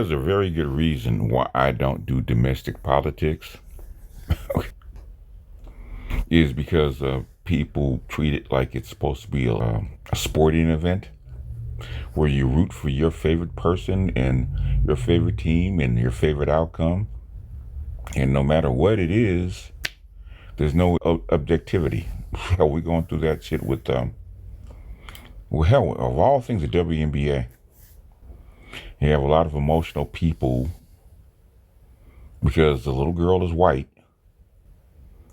There's a very good reason why I don't do domestic politics. Is because people treat it like it's supposed to be a sporting event where you root for your favorite person and your favorite team and your favorite outcome. And no matter what it is, there's no objectivity. Hell, we're going through that shit with, well, hell, of all things, the WNBA. You have a lot of emotional people because the little girl is white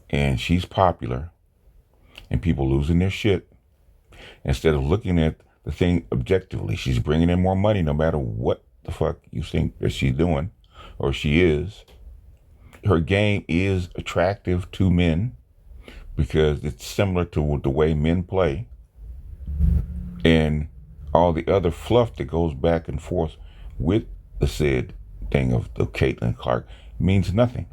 and she's popular and people losing their shit instead of looking at the thing objectively. She's bringing in more money no matter what the fuck you think that she's doing or she is. Her game is attractive to men because it's similar to the way men play, and all the other fluff that goes back and forth with the said thing of the Caitlin Clark means nothing.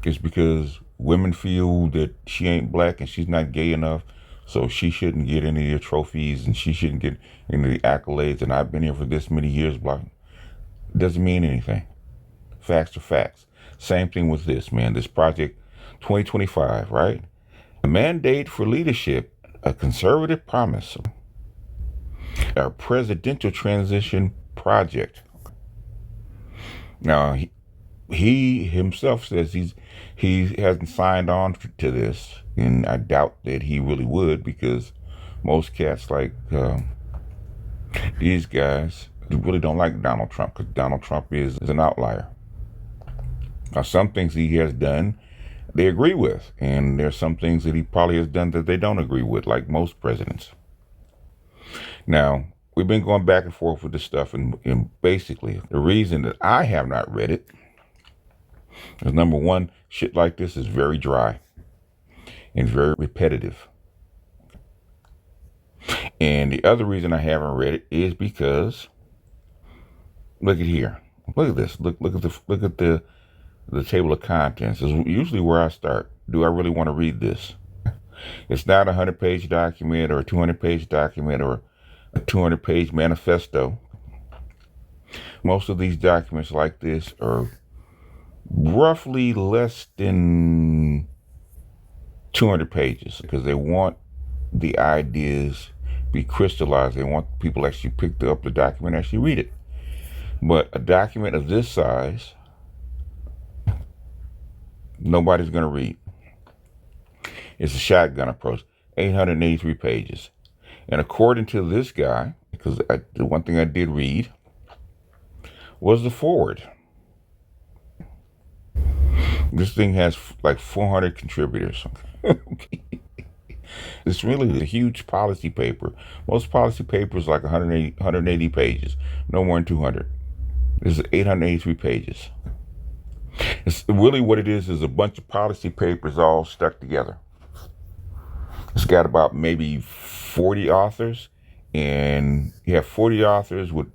It's because women feel that she ain't black and she's not gay enough, so she shouldn't get any of the trophies and she shouldn't get any of the accolades, and I've been here for this many years, blah. It doesn't mean anything. Facts are facts. Same thing with this, man. This project 2025, right? A mandate for leadership, a conservative promise, a presidential transition project. Now, he himself says he hasn't signed on to this, and I doubt that he really would, because most cats like these guys really don't like Donald Trump, because Donald Trump is an outlier. Now, some things he has done, they agree with, and there's some things that he probably has done that they don't agree with, like most presidents. Now, we've been going back and forth with this stuff, and basically, the reason that I have not read it is, number one, shit like this is very dry and very repetitive. And the other reason I haven't read it is because, look at here. Look at this. Look at the table of contents. This is usually where I start. Do I really want to read this? It's not a 100-page document or a 200-page document or a 200-page manifesto. Most of these documents like this are roughly less than 200 pages because they want the ideas be crystallized. They want people to actually pick up the document and actually read it. But a document of this size, nobody's going to read. It's a shotgun approach, 883 pages. And according to this guy, because the one thing I did read was the forward. This thing has like 400 contributors. It's really a huge policy paper. Most policy papers like 180 pages, no more than 200. This is 883 pages. It's really what it is a bunch of policy papers all stuck together. It's got about maybe 40 authors, and you have 40 authors with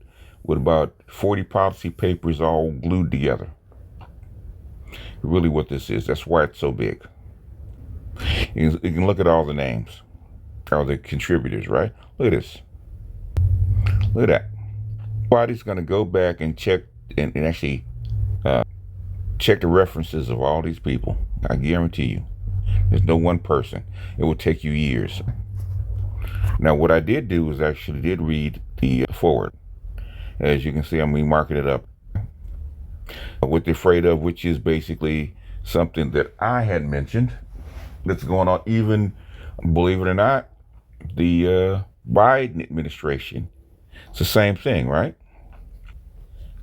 about 40 policy papers all glued together. Really what this is. That's why it's so big. You can look at all the names, all the contributors, right? Look at this. Look at that. Nobody's going to go back and check and actually check the references of all these people. I guarantee you. There's no one person. It will take you years. Now, what I did do is actually did read the forward. As you can see, I'm marking it up. What they're afraid of, which is basically something that I had mentioned that's going on, even, believe it or not, the Biden administration. It's the same thing, right?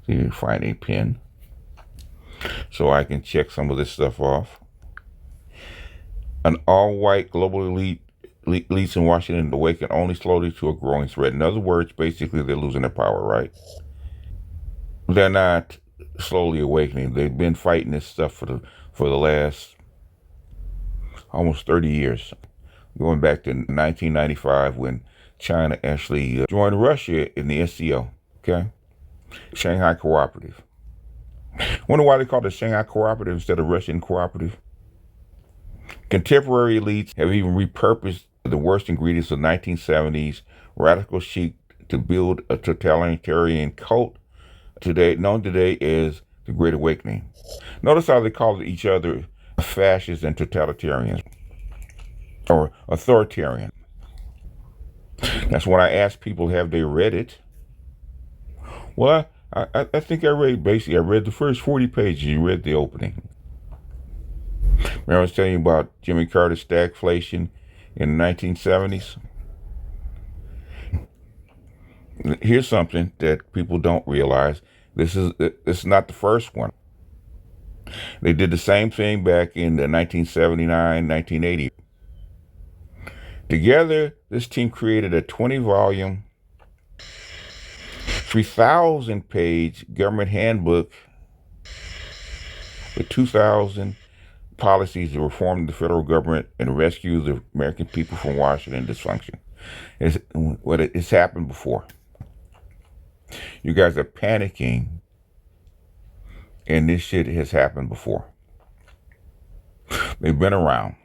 So you find a pen so I can check some of this stuff off. An all-white global elites in Washington awaken only slowly to a growing threat. In other words, basically, they're losing their power, right? They're not slowly awakening. They've been fighting this stuff for the last almost 30 years, going back to 1995 when China actually joined Russia in the SCO. Okay, Shanghai Cooperative. Wonder why they call it Shanghai Cooperative instead of Russian Cooperative. Contemporary elites have even repurposed the worst ingredients of 1970s radical chic to build a totalitarian cult known today as the Great Awakening. Notice how they call each other fascists and totalitarians or authoritarian. That's when I ask people, have they read it? Well, I think I read the first 40 pages. You read the opening. Remember I was telling you about Jimmy Carter's stagflation in the 1970s? Here's something that people don't realize. This is not the first one. They did the same thing back in the 1979, 1980. Together, this team created a 20-volume, 3,000-page government handbook with 2,000 policies to reform the federal government and rescue the American people from Washington dysfunction. It's happened before. You guys are panicking, and this shit has happened before. They've been around.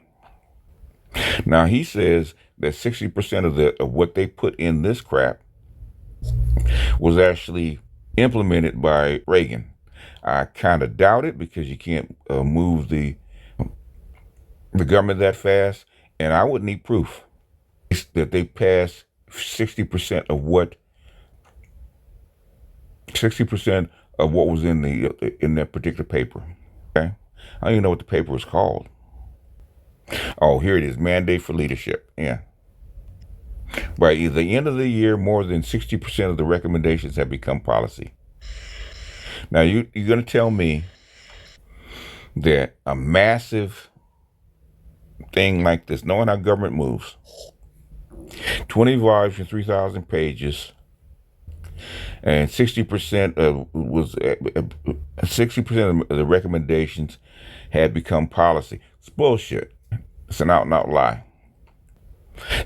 Now he says that 60% of what they put in this crap was actually implemented by Reagan. I kind of doubt it because you can't move the government that fast, and I would need proof that they passed 60% of what was in that particular paper. Okay, I don't even know what the paper was called. Oh, here it is: Mandate for Leadership. Yeah. By the end of the year, more than 60% of the recommendations have become policy. Now, you're going to tell me that a massive thing like this, knowing how government moves, 20 volumes and 3,000 pages, and 60% of the recommendations had become policy. It's bullshit. It's an out and out lie.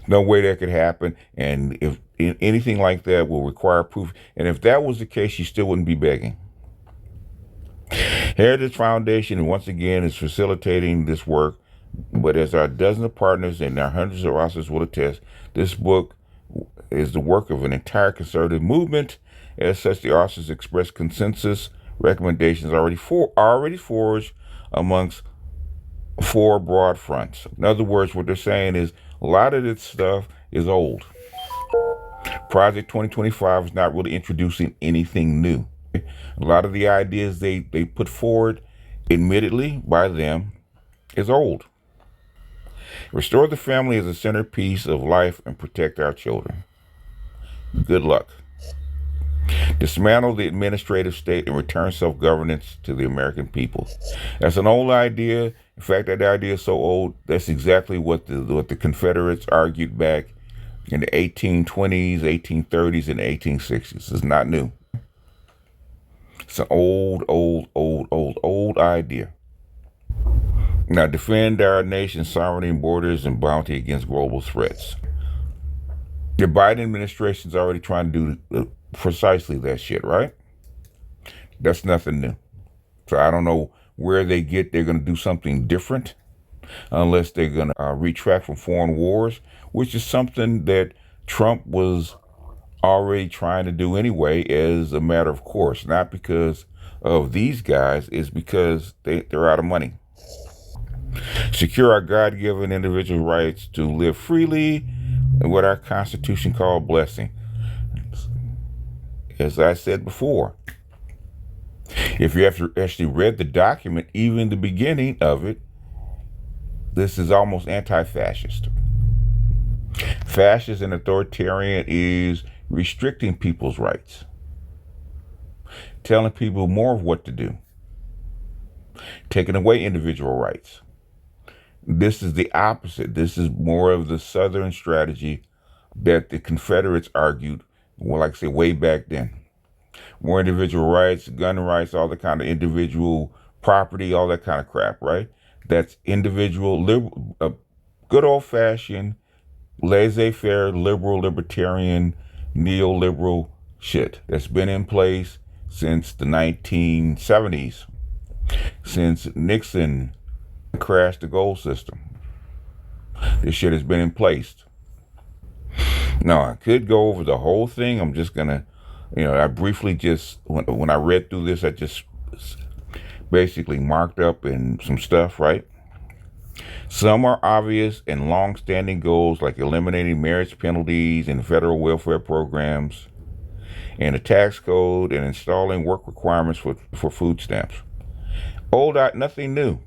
No way that could happen, and if anything like that will require proof, and if that was the case, you still wouldn't be begging. Heritage Foundation, once again, is facilitating this work, but as our dozens of partners and our hundreds of authors will attest, this book is the work of an entire conservative movement. As such, the authors express consensus recommendations already forged amongst four broad fronts. In other words, what they're saying is a lot of this stuff is old. Project 2025 is not really introducing anything new. A lot of the ideas they put forward, admittedly by them, is old. Restore the family as a centerpiece of life and protect our children. Good luck. Dismantle the administrative state and return self-governance to the American people. That's an old idea. In fact, that idea is so old, that's exactly what the Confederates argued back in the 1820s, 1830s, and 1860s. It's not new. It's an old idea. Now, defend our nation's sovereignty, borders, and bounty against global threats. The Biden administration's already trying to do precisely that shit, right? That's nothing new. So I don't know where they're going to do something different unless they're going to retract from foreign wars, which is something that Trump was already trying to do anyway as a matter of course, not because of these guys, it's because they're out of money. Secure our God-given individual rights to live freely and what our Constitution called blessing. As I said before, if you have actually read the document, even the beginning of it, this is almost anti-fascist. Fascist and authoritarian is restricting people's rights, telling people more of what to do, taking away individual rights. This is the opposite. This is more of the Southern strategy that the Confederates argued, well, like I say, way back then. More individual rights, gun rights, all the kind of individual property, all that kind of crap, right? That's individual, good old-fashioned, laissez-faire, liberal, libertarian, neoliberal shit that's been in place since the 1970s, since Nixon crashed the gold system. This shit has been in place. Now, I could go over the whole thing. I'm just going to I briefly just, when I read through this, I just basically marked up in some stuff, right? Some are obvious and long-standing goals like eliminating marriage penalties and federal welfare programs and a tax code and installing work requirements for food stamps. Nothing new.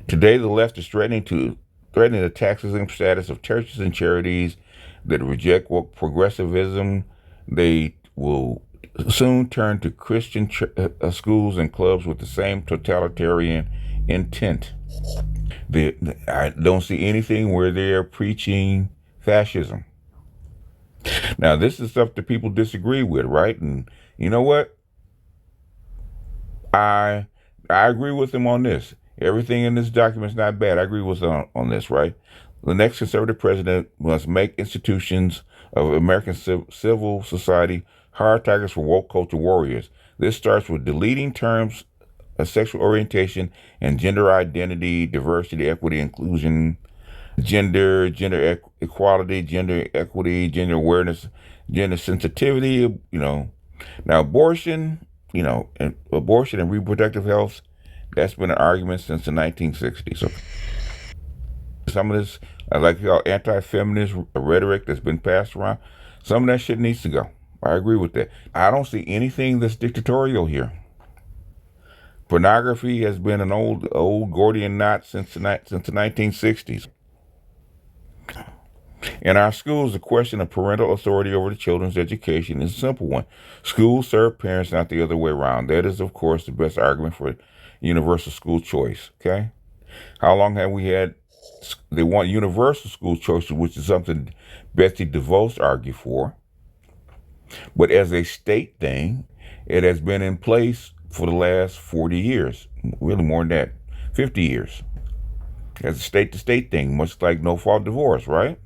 Today, the left is threatening the tax exempt status of churches and charities that reject woke progressivism. They will soon turn to Christian schools and clubs with the same totalitarian intent. I don't see anything where they're preaching fascism. Now, this is stuff that people disagree with, right? And you know what? I I agree with them on this. Everything in this document is not bad. I agree with them on this, right? The next conservative president must make institutions of American civil society hard targets for woke culture warriors. This starts with deleting terms of sexual orientation and gender identity, diversity, equity, inclusion, gender equality, gender equity, gender awareness, gender sensitivity. Now abortion and reproductive health. That's been an argument since the 1960s. So some of this, I like to call anti-feminist rhetoric that's been passed around. Some of that shit needs to go. I agree with that. I don't see anything that's dictatorial here. Pornography has been an old Gordian knot since the 1960s. In our schools, the question of parental authority over the children's education is a simple one. Schools serve parents, not the other way around. That is, of course, the best argument for universal school choice. Okay? How long have we had? They want universal school choice, which is something Betsy DeVos argued for. But as a state thing, it has been in place for the last 40 years, really more than that, 50 years. As a state-to-state thing, much like no-fault divorce, right?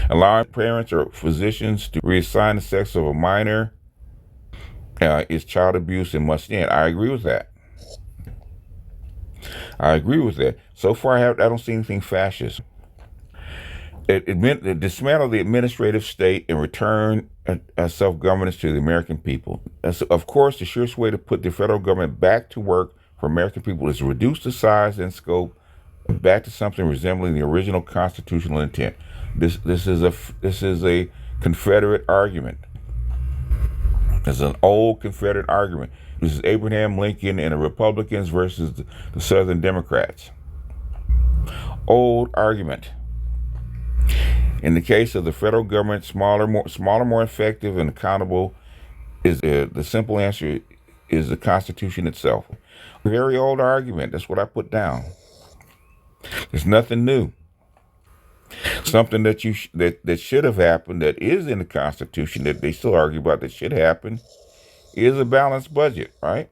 Allowing parents or physicians to reassign the sex of a minor is child abuse and must end. I agree with that. So far, I don't see anything fascist. It dismantle the administrative state and return self-governance to the American people. Of course, the surest way to put the federal government back to work for American people is to reduce the size and scope back to something resembling the original constitutional intent. This is a Confederate argument. It's an old Confederate argument. This is Abraham Lincoln and the Republicans versus the Southern Democrats. Old argument. In the case of the federal government, smaller, more effective, and accountable, is the simple answer is the Constitution itself. Very old argument. That's what I put down. There's nothing new. Something that that should have happened, that is in the Constitution, that they still argue about, that should happen, is a balanced budget, right?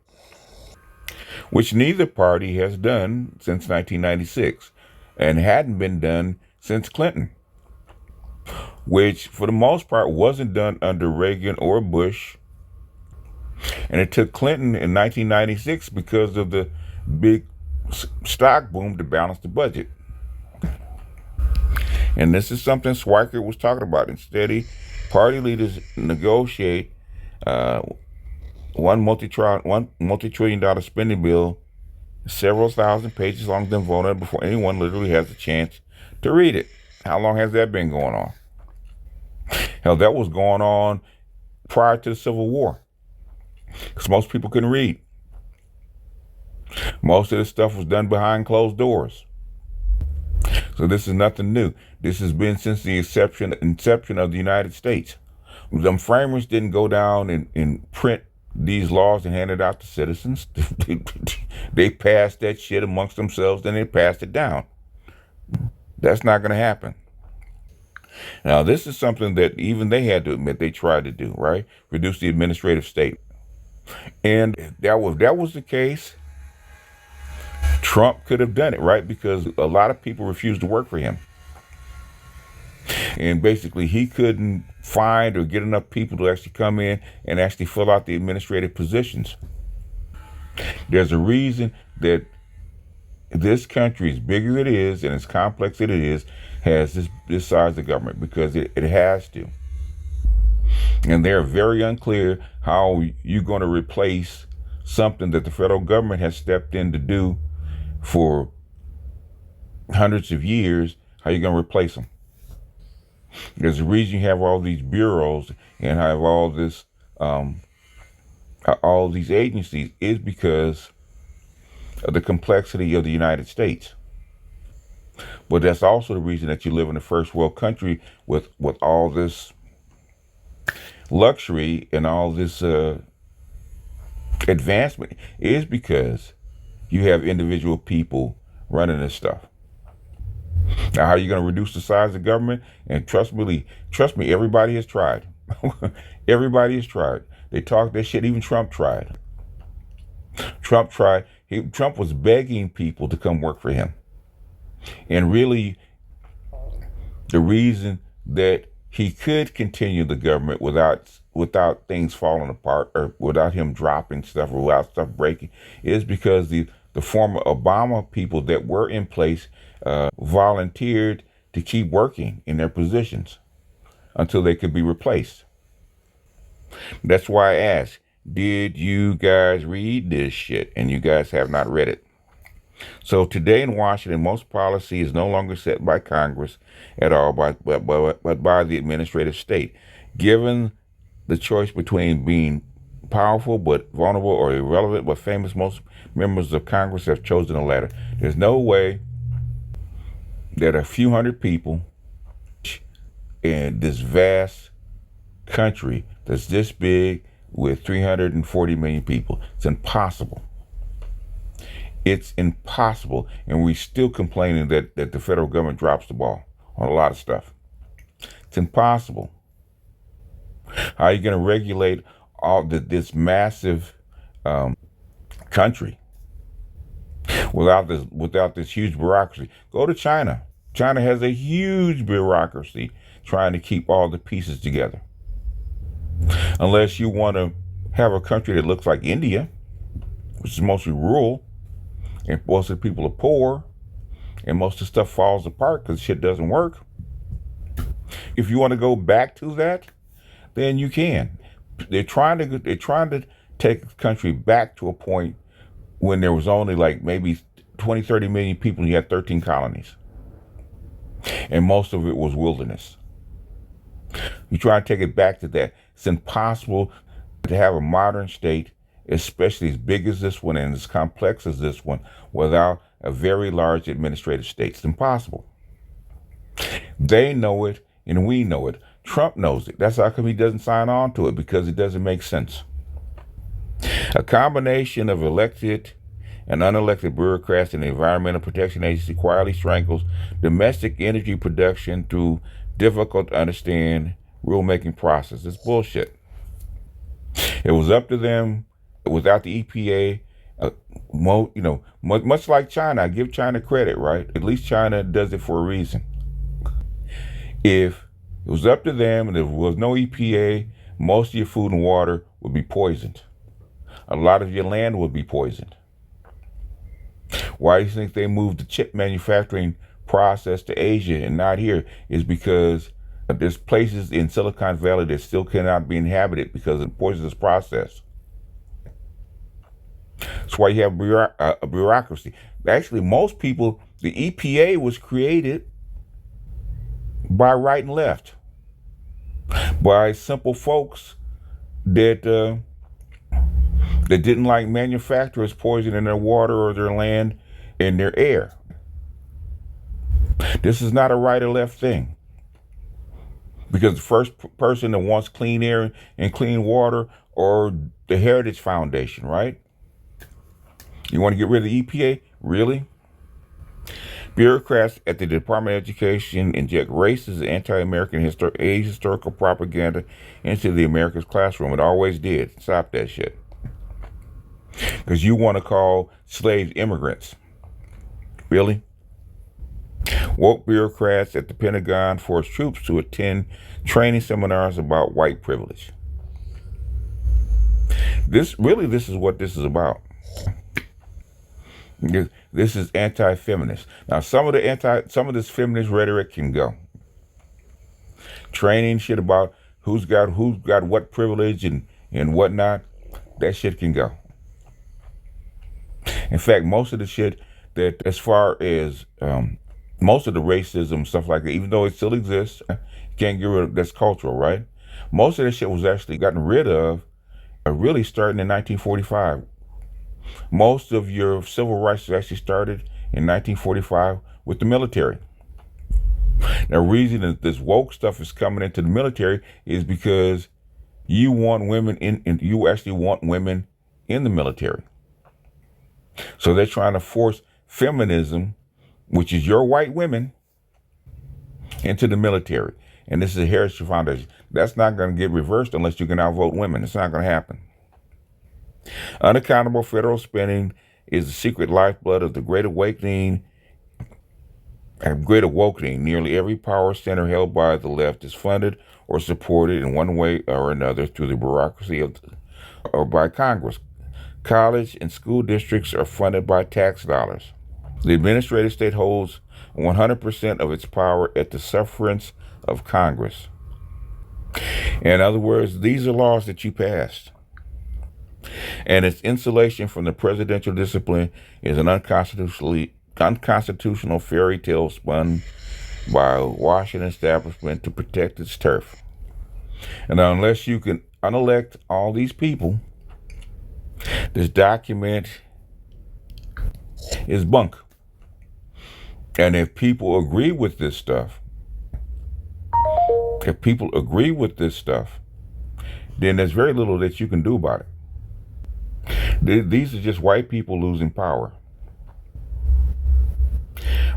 Which neither party has done since 1996, and hadn't been done since Clinton, which for the most part wasn't done under Reagan or Bush. And it took Clinton in 1996 because of the big stock boom to balance the budget. And this is something Schweikert was talking about. Instead, party leaders negotiate one multi-trillion dollar spending bill, several thousand pages long, then vote on it before anyone literally has a chance to read it. How long has that been going on? Hell, that was going on prior to the Civil War, because most people couldn't read. Most of this stuff was done behind closed doors. So this is nothing new. This has been since the inception of the United States. Them framers didn't go down and print these laws and hand it out to citizens. They passed that shit amongst themselves, then they passed it down. That's not going to happen. Now, this is something that even they had to admit they tried to do, right? Reduce the administrative state. And if that was the case, Trump could have done it, right? Because a lot of people refused to work for him. And basically, he couldn't find or get enough people to actually come in and actually fill out the administrative positions. There's a reason that this country, as big as it is and as complex as it is, has this size of government, because it has to. And they're very unclear how you're going to replace something that the federal government has stepped in to do for hundreds of years. How you going to replace them? There's a reason you have all these bureaus and have all these agencies is because of the complexity of the United States. But that's also the reason that you live in a first world country with all this luxury and all this advancement is because you have individual people running this stuff. Now, how are you going to reduce the size of government? And trust me, everybody has tried. Everybody has tried. They talk that shit. Even Trump tried. Trump was begging people to come work for him. And really, the reason that he could continue the government without things falling apart or without him dropping stuff or without stuff breaking is because the former Obama people that were in place volunteered to keep working in their positions until they could be replaced. That's why I asked, did you guys read this shit? And you guys have not read it. So today in Washington, most policy is no longer set by Congress at all, but by the administrative state. Given the choice between being powerful but vulnerable or irrelevant but famous, most members of Congress have chosen the latter. There's no way that a few hundred people in this vast country that's this big with 340 million people, it's impossible. It's impossible. And we're still complaining that the federal government drops the ball on a lot of stuff. It's impossible. How are you going to regulate this massive country without this huge bureaucracy? Go to China. China has a huge bureaucracy trying to keep all the pieces together. Unless you want to have a country that looks like India, which is mostly rural, and most of the people are poor, and most of the stuff falls apart because shit doesn't work. If you want to go back to that, then you can. They're trying to take the country back to a point when there was only like maybe 20, 30 million people and you had 13 colonies. And most of it was wilderness. You try to take it back to that. It's impossible to have a modern state, especially as big as this one and as complex as this one, without a very large administrative state. It's impossible. They know it and we know it. Trump knows it. That's how come he doesn't sign on to it, because it doesn't make sense. A combination of elected and unelected bureaucrats in the Environmental Protection Agency quietly strangles domestic energy production through difficult to understand rulemaking process. It's bullshit. It was up to them without the EPA. Much like China, I give China credit, right? At least China does it for a reason. If it was up to them and there was no EPA, most of your food and water would be poisoned. A lot of your land would be poisoned. Why do you think they moved the chip manufacturing process to Asia and not here? Is because there's places in Silicon Valley that still cannot be inhabited because of the poisonous process. That's why you have a bureaucracy. Actually, most people, the EPA was created by right and left, by simple folks that didn't like manufacturers poisoning their water or their land and their air. This is not a right or left thing. Because the first person that wants clean air and clean water or the Heritage Foundation, right? You want to get rid of the EPA? Really? Bureaucrats at the Department of Education inject racist and anti-American historical propaganda into the America's classroom. It always did. Stop that shit. Because you want to call slaves immigrants. Really? Woke bureaucrats at the Pentagon force troops to attend training seminars about white privilege. This is what this is about. This is anti-feminist. Now, some of this feminist rhetoric can go. Training shit about who's got what privilege and whatnot, that shit can go. In fact, most of the shit that, as far as most of the racism stuff like that, even though it still exists, you can't get rid of. That's cultural, right? Most of the shit was actually gotten rid of, really starting in 1945. Most of your civil rights actually started in 1945 with the military. The reason that this woke stuff is coming into the military is because you want women you actually want women in the military. So they're trying to force feminism, which is your white women, into the military. And this is a Heritage Foundation. That's not going to get reversed unless you can outvote women. It's not going to happen. Unaccountable federal spending is the secret lifeblood of the Great Awakening. Nearly every power center held by the left is funded or supported in one way or another through the bureaucracy or by Congress. College and school districts are funded by tax dollars. The administrative state holds 100% of its power at the sufferance of Congress. In other words, these are laws that you passed. And its insulation from the presidential discipline is an unconstitutional fairy tale spun by a Washington establishment to protect its turf. And unless you can unelect all these people, this document is bunk. And if people agree with this stuff, then there's very little that you can do about it. These are just white people losing power.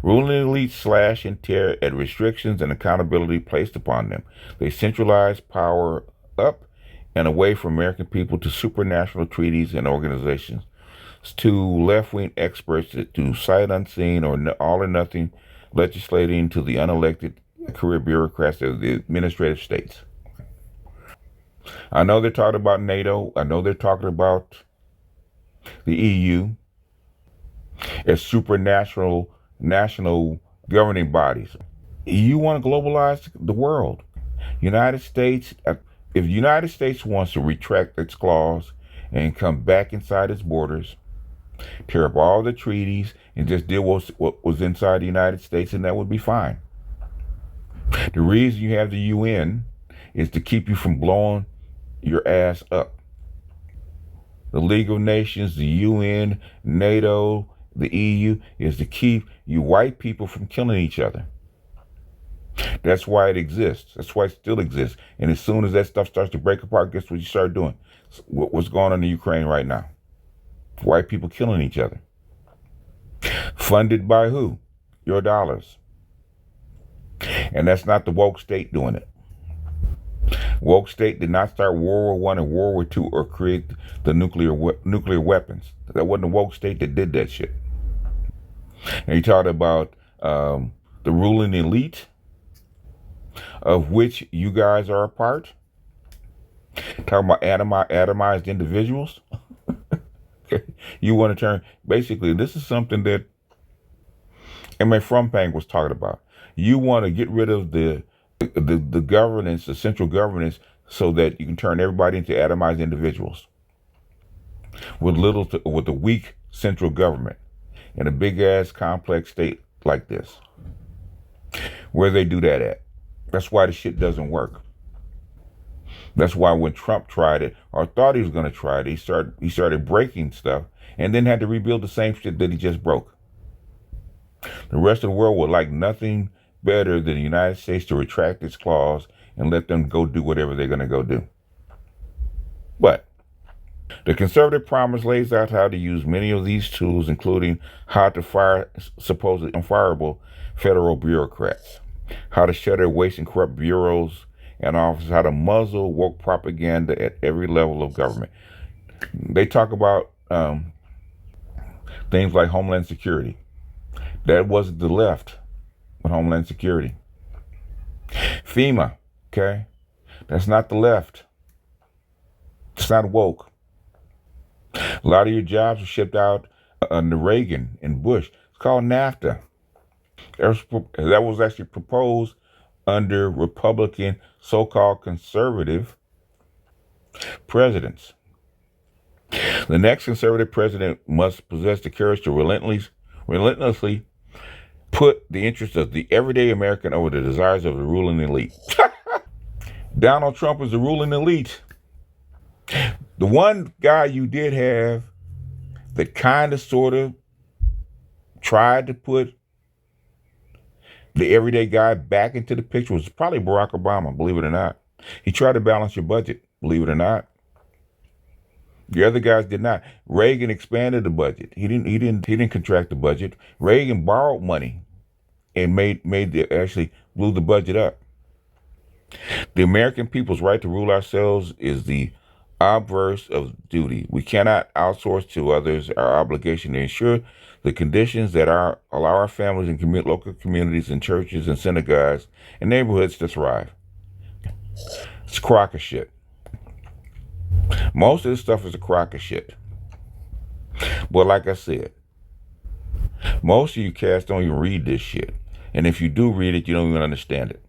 Ruling elites slash and tear at restrictions and accountability placed upon them. They centralize power up and away from American people to supranational treaties and organizations, to left-wing experts that do sight unseen or all or nothing legislating, to the unelected career bureaucrats of the administrative states. I know they're talking about NATO. I know they're talking about the EU as supranational national governing bodies. You want to globalize the world. United States, if the United States wants to retract its clause and come back inside its borders, tear up all the treaties and just deal with what was inside the United States, and that would be fine. The reason you have the UN is to keep you from blowing your ass up. The League of Nations, the UN, NATO, the EU is to keep you white people from killing each other. That's why it exists. That's why it still exists. And as soon as that stuff starts to break apart, guess what you start doing? What's going on in Ukraine right now? White people killing each other. Funded by who? Your dollars. And that's not the woke state doing it. Woke state did not start World War I and World War II or create the nuclear weapons. That wasn't the woke state that did that shit. And you talked about the ruling elite, of which you guys are a part. Talking about atomized individuals. You want to turn, basically, this is something that M.A. Frumpang was talking about. You want to get rid of the governance, the central governance, so that you can turn everybody into atomized individuals with a weak central government in a big ass complex state like this. Where they do that at? That's why the shit doesn't work. That's why when Trump tried it, or thought he was going to try it, he started breaking stuff and then had to rebuild the same shit that he just broke. The rest of the world would like nothing better than the United States to retract its clause and let them go do whatever they're going to go do. But the conservative promise lays out how to use many of these tools, including how to fire supposedly unfireable federal bureaucrats, how to shutter waste and corrupt bureaus and offices, how to muzzle woke propaganda at every level of government. They talk about things like Homeland Security. That wasn't the left with Homeland Security. FEMA, okay? That's not the left. It's not woke. A lot of your jobs were shipped out under Reagan and Bush. It's called NAFTA. That was actually proposed under Republican, so-called conservative presidents. The next conservative president must possess the courage to relentlessly put the interests of the everyday American over the desires of the ruling elite. Donald Trump is the ruling elite. The one guy you did have that kind of sort of tried to put the everyday guy back into the picture was probably Barack Obama, believe it or not. He tried to balance your budget, believe it or not. The other guys did not. Reagan expanded the budget. He didn't contract the budget. Reagan borrowed money and actually blew the budget up. The American people's right to rule ourselves is the obverse of duty. We cannot outsource to others our obligation to ensure the conditions that allow our families and local communities and churches and synagogues and neighborhoods to thrive. It's a crock of shit. Most of this stuff is a crock of shit. But like I said, most of you cats don't even read this shit. And if you do read it, you don't even understand it.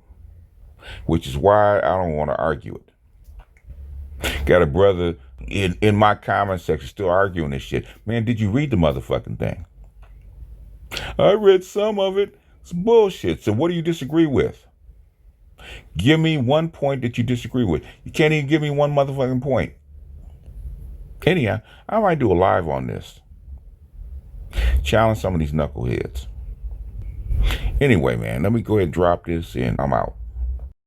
Which is why I don't want to argue it. Got a brother in my comment section still arguing this shit. Man, did you read the motherfucking thing? I read some of it. It's bullshit. So what do you disagree with? Give me one point that you disagree with. You can't even give me one motherfucking point. Anyhow, I might do a live on this. Challenge some of these knuckleheads. Anyway, man, let me go ahead and drop this and I'm out.